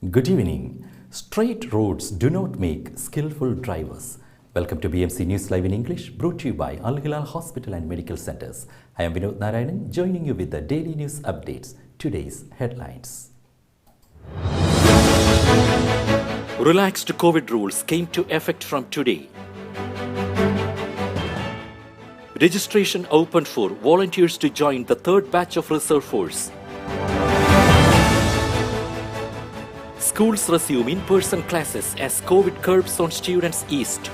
Good evening. Straight roads do not make skillful drivers. Welcome to BMC News Live in English, brought to you by Al Hilal Hospital and Medical Centers. I am Vinod Narayanan, joining you with the daily news updates. Today's headlines. Relaxed COVID rules came to effect from today. Registration opened for volunteers to join the third batch of Reserve Force. Schools resume in-person classes as COVID curbs on students eased.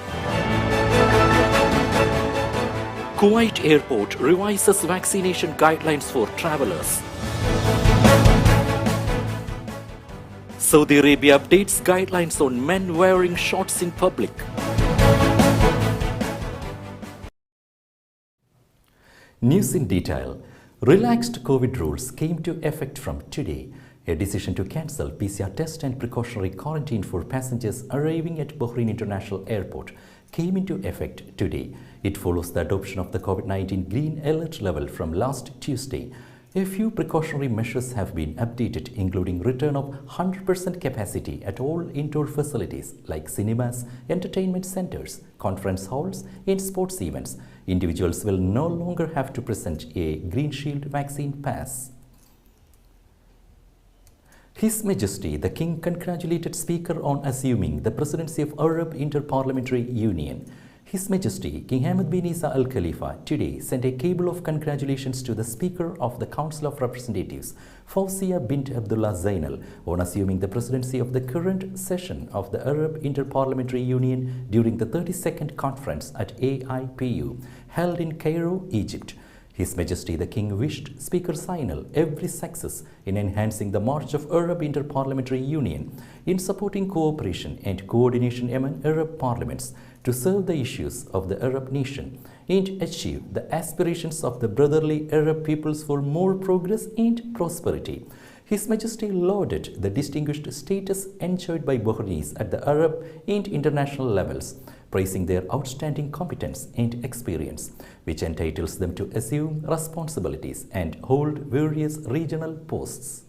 Kuwait Airport revises vaccination guidelines for travelers. Saudi Arabia updates guidelines on men wearing shorts in public. News in detail. Relaxed COVID rules came to effect from today. A decision to cancel PCR test and precautionary quarantine for passengers arriving at Bahrain International Airport came into effect today. It follows the adoption of the COVID-19 green alert level from last Tuesday. A few precautionary measures have been updated, including return of 100% capacity at all indoor facilities like cinemas, entertainment centers, conference halls, and sports events. Individuals will no longer have to present a Green Shield vaccine pass. His Majesty the King congratulated Speaker on assuming the presidency of Arab Inter-Parliamentary Union. His Majesty King Hamad bin Isa Al Khalifa today sent a cable of congratulations to the Speaker of the Council of Representatives, Fawzia bint Abdullah Zainal, on assuming the presidency of the current session of the Arab Inter-Parliamentary Union during the 32nd conference at AIPU, held in Cairo, Egypt. His Majesty the King wished Speaker Zainal every success in enhancing the march of Arab Inter-Parliamentary Union, in supporting cooperation and coordination among Arab parliaments to serve the issues of the Arab nation and achieve the aspirations of the brotherly Arab peoples for more progress and prosperity. His Majesty lauded the distinguished status enjoyed by Bahrainis at the Arab and international levels, praising their outstanding competence and experience, which entitles them to assume responsibilities and hold various regional posts.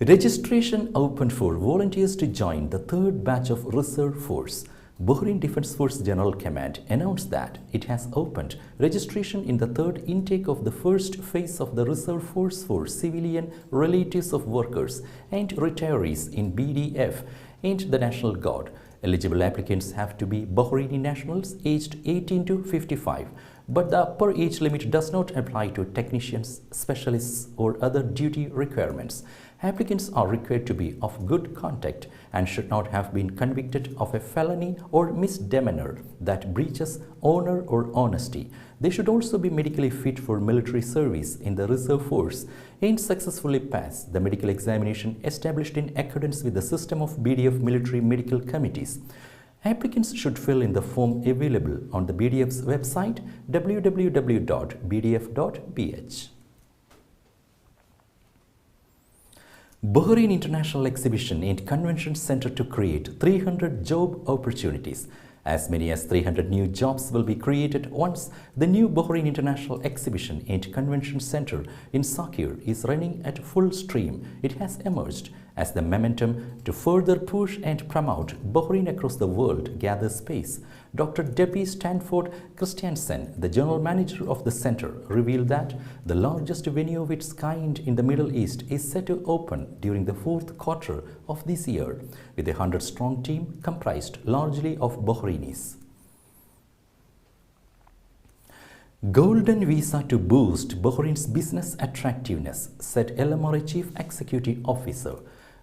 Registration opened for volunteers to join the third batch of Reserve Force. Bahrain Defense Force General Command announced that it has opened registration in the third intake of the first phase of the Reserve Force for civilian relatives of workers and retirees in BDF and the National Guard. Eligible applicants have to be Bahraini nationals aged 18 to 55, but the upper age limit does not apply to technicians, specialists, or other duty requirements. Applicants are required to be of good conduct and should not have been convicted of a felony or misdemeanor that breaches honor or honesty. They should also be medically fit for military service in the Reserve Force and successfully pass the medical examination established in accordance with the system of BDF military medical committees. Applicants should fill in the form available on the BDF's website www.bdf.bh. Bahrain International Exhibition and Convention Center to create 300 job opportunities. As many as 300 new jobs will be created once the new Bahrain International Exhibition and Convention Center in Sakir is running at full stream. It has emerged as the momentum to further push and promote Bahrain across the world gathers pace. Dr. Debbie Stanford Christiansen, the general manager of the center, revealed that the largest venue of its kind in the Middle East is set to open during the fourth quarter of this year, with a 100-strong team comprised largely of Bahrainis. Golden visa to boost Bahrain's business attractiveness, said LMRA Chief Executive Officer.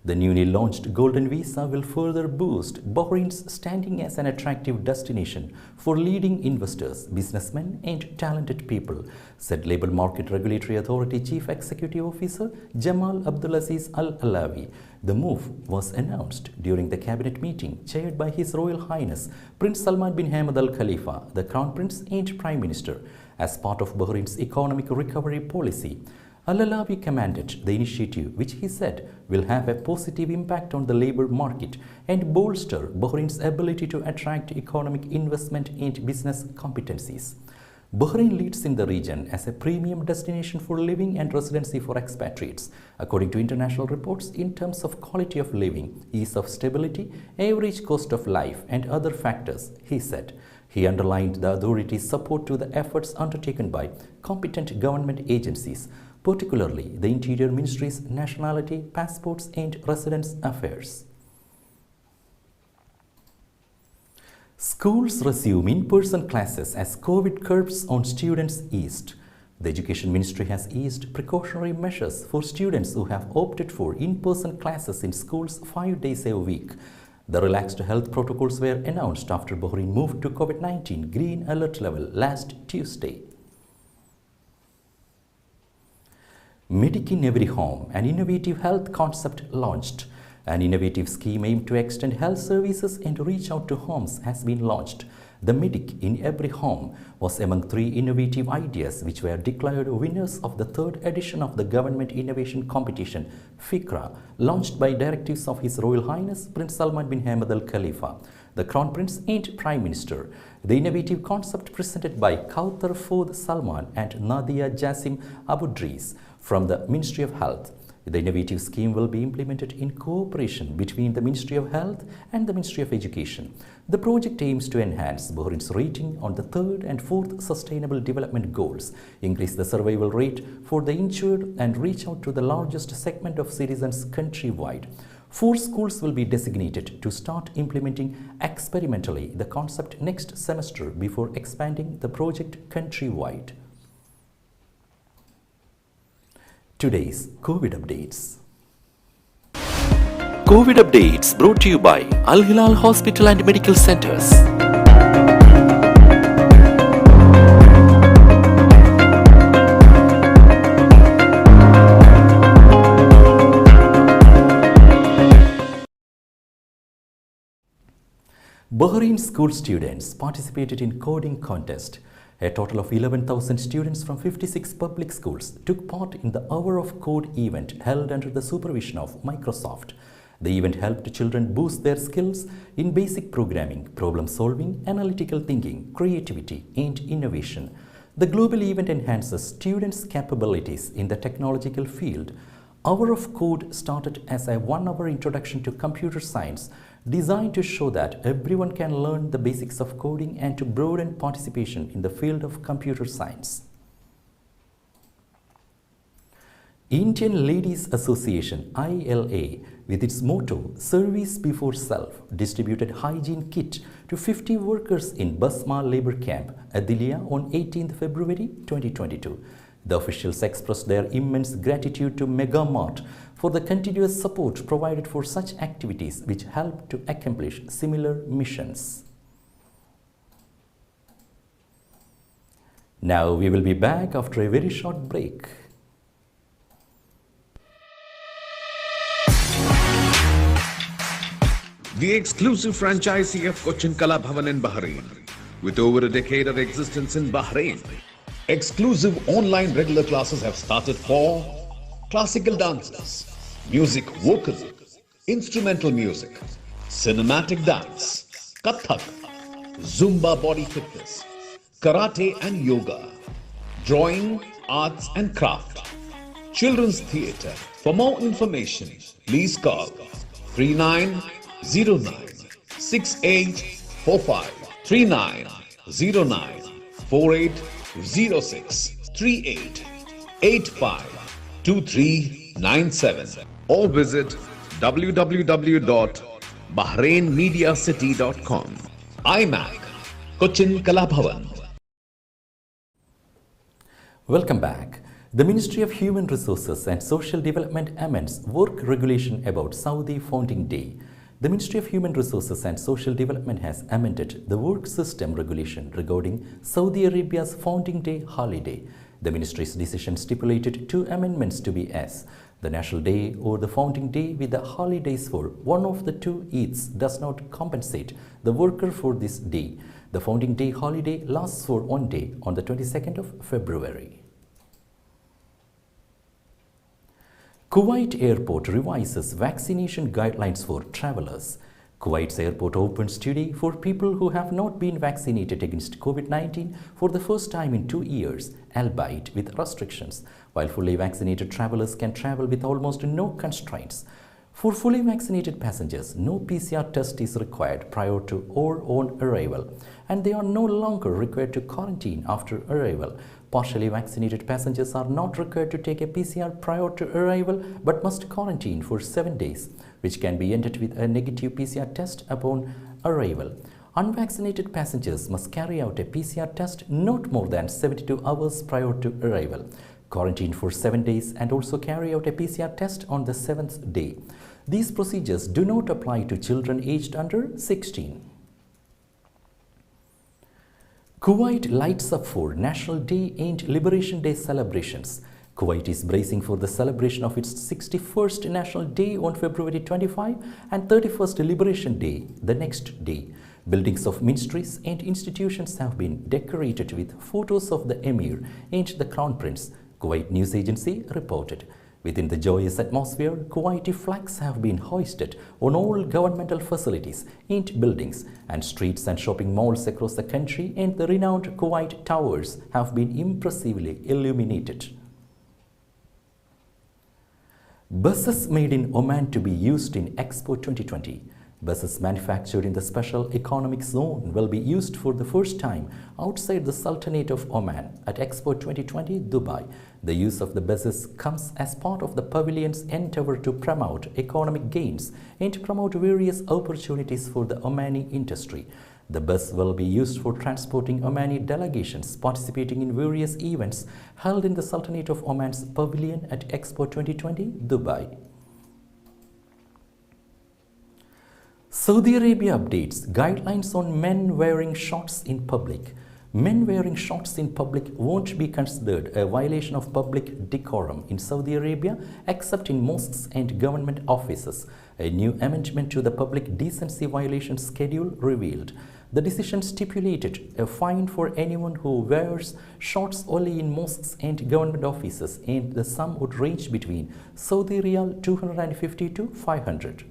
The newly launched Golden Visa will further boost Bahrain's standing as an attractive destination for leading investors, businessmen, and talented people, said Labour Market Regulatory Authority Chief Executive Officer Jamal Abdulaziz Al-Alawi. The move was announced during the cabinet meeting chaired by His Royal Highness Prince Salman bin Hamad Al Khalifa, the Crown Prince and Prime Minister, as part of Bahrain's economic recovery policy. Al-Alawi commended the initiative, which he said will have a positive impact on the labour market and bolster Bahrain's ability to attract economic investment and business competencies. Bahrain leads in the region as a premium destination for living and residency for expatriates, according to international reports, in terms of quality of living, ease of stability, average cost of life, and other factors, he said. He underlined the authorities' support to the efforts undertaken by competent government agencies, particularly the Interior Ministry's Nationality, Passports and Residence Affairs. Schools resume in-person classes as COVID curbs on students eased. The Education Ministry has eased precautionary measures for students who have opted for in-person classes in schools 5 days a week. The relaxed health protocols were announced after Bahrain moved to COVID-19 green alert level last Tuesday. Medic in Every Home, an innovative health concept launched. An innovative scheme aimed to extend health services and reach out to homes has been launched. The Medic in Every Home was among 3 innovative ideas which were declared winners of the 3rd edition of the Government Innovation Competition, FICRA, launched by directives of His Royal Highness Prince Salman bin Hamad Al Khalifa, the Crown Prince and Prime Minister. The innovative concept presented by Kauthar Fouad Salman and Nadia Jassim Abudris from the Ministry of Health. The innovative scheme will be implemented in cooperation between the Ministry of Health and the Ministry of Education. The project aims to enhance Bahrain's rating on the 3rd and 4th Sustainable Development Goals, increase the survival rate for the insured, and reach out to the largest segment of citizens countrywide. 4 schools will be designated to start implementing experimentally the concept next semester before expanding the project countrywide. Today's COVID updates. COVID updates brought to you by Al Hilal Hospital and Medical Centers. Bahrain school students participated in coding contest. A total of 11,000 students from 56 public schools took part in the Hour of Code event held under the supervision of Microsoft. The event helped children boost their skills in basic programming, problem solving, analytical thinking, creativity, and innovation. The global event enhances students' capabilities in the technological field. Hour of Code started as a 1-hour introduction to computer science, designed to show that everyone can learn the basics of coding and to broaden participation in the field of computer science. Indian Ladies Association ILA, with its motto Service Before Self, distributed hygiene kit to 50 workers in Basma labor camp, Adilia, on 18th February 2022. The officials expressed their immense gratitude to Megamart for the continuous support provided for such activities which help to accomplish similar missions. Now we will be back after a very short break. The exclusive franchisee of Cochin Kala Bhavan in Bahrain, with over a decade of existence in Bahrain. Exclusive online regular classes have started for classical dances, music vocal, instrumental music, cinematic dance, Kathak, Zumba body fitness, karate and yoga, drawing, arts and craft, children's theatre. For more information, please call 3909 6845 3909 4806 38 85 2397 or visit www.bahrainmediacity.com. IMAC, Cochin Kala Bhavan. Welcome back. The Ministry of Human Resources and Social Development amends work regulation about Saudi Founding Day. The Ministry of Human Resources and Social Development has amended the work system regulation regarding Saudi Arabia's Founding Day holiday. The ministry's decision stipulated 2 amendments to be as: the National Day or the Founding Day with the holidays for one of the 2 Eids does not compensate the worker for this day. The Founding Day holiday lasts for 1 day on the 22nd of February. Kuwait Airport revises vaccination guidelines for travelers. Kuwait Airport opens today for people who have not been vaccinated against COVID-19 for the first time in 2 years, albeit with restrictions, while fully vaccinated travelers can travel with almost no constraints. For fully vaccinated passengers, no PCR test is required prior to or on arrival, and they are no longer required to quarantine after arrival. Partially vaccinated passengers are not required to take a PCR prior to arrival but must quarantine for 7 days, which can be ended with a negative PCR test upon arrival. Unvaccinated passengers must carry out a PCR test not more than 72 hours prior to arrival, quarantine for 7 days, and also carry out a PCR test on the 7th day. These procedures do not apply to children aged under 16. Kuwait lights up for National Day and Liberation Day celebrations. Kuwait is bracing for the celebration of its 61st National Day on February 25 and 31st Liberation Day the next day. Buildings of ministries and institutions have been decorated with photos of the Emir and the Crown Prince, Kuwait News Agency reported. Within the joyous atmosphere, Kuwaiti flags have been hoisted on all governmental facilities and buildings, and streets and shopping malls across the country and the renowned Kuwait Towers have been impressively illuminated. Buses made in Oman to be used in Expo 2020. Buses manufactured in the Special Economic Zone will be used for the first time outside the Sultanate of Oman at Expo 2020 Dubai. The use of the buses comes as part of the pavilion's endeavor to promote economic gains and promote various opportunities for the Omani industry. The bus will be used for transporting Omani delegations participating in various events held in the Sultanate of Oman's pavilion at Expo 2020 Dubai. Saudi Arabia updates guidelines on men wearing shorts in public. Men wearing shorts in public won't be considered a violation of public decorum in Saudi Arabia except in mosques and government offices, a new amendment to the Public Decency Violation Schedule revealed. The decision stipulated a fine for anyone who wears shorts only in mosques and government offices, and the sum would range between Saudi Riyal 250 to 500.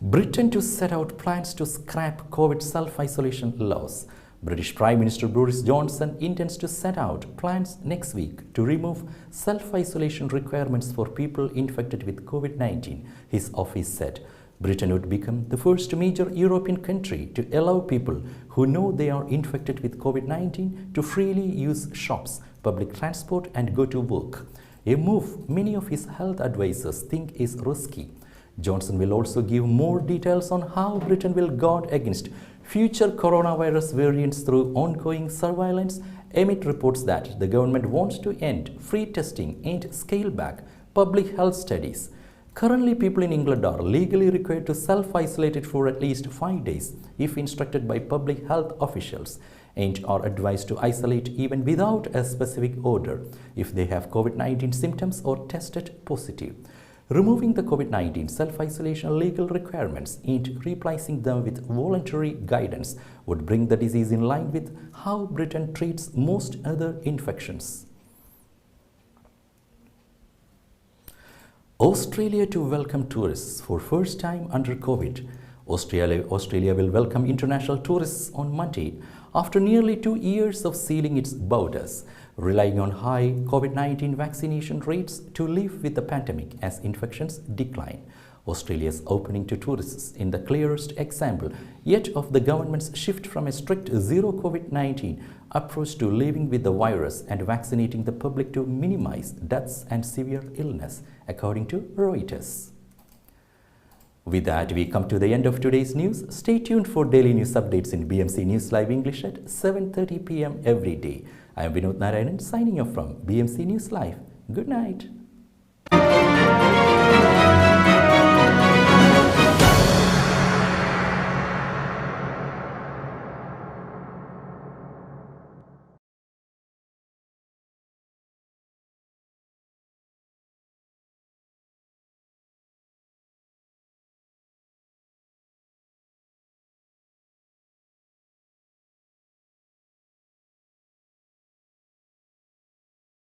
Britain to set out plans to scrap COVID self-isolation laws. British Prime Minister Boris Johnson intends to set out plans next week to remove self-isolation requirements for people infected with COVID-19, his office said. Britain would become the first major European country to allow people who know they are infected with COVID-19 to freely use shops, public transport and go to work, a move many of his health advisors think is risky. Johnson will also give more details on how Britain will guard against future coronavirus variants through ongoing surveillance amid reports that the government wants to end free testing and scale back public health studies. Currently, people in England are legally required to self-isolate for at least 5 days if instructed by public health officials, and are advised to isolate even without a specific order if they have COVID-19 symptoms or tested positive. Removing the COVID-19 self-isolation legal requirements and replacing them with voluntary guidance would bring the disease in line with how Britain treats most other infections. Australia to welcome tourists for first time under COVID. Australia will welcome international tourists on Monday after nearly 2 years of sealing its borders, relying on high COVID-19 vaccination rates to live with the pandemic as infections decline. Australia's opening to tourists in the clearest example yet of the government's shift from a strict zero COVID-19 approach to living with the virus and vaccinating the public to minimize deaths and severe illness, according to Reuters. With that, we come to the end of today's news. Stay tuned for daily news updates in BMC News Live English at 7:30 p.m. every day. I am Vinod Narayanan signing off from BMC News Live. Good night.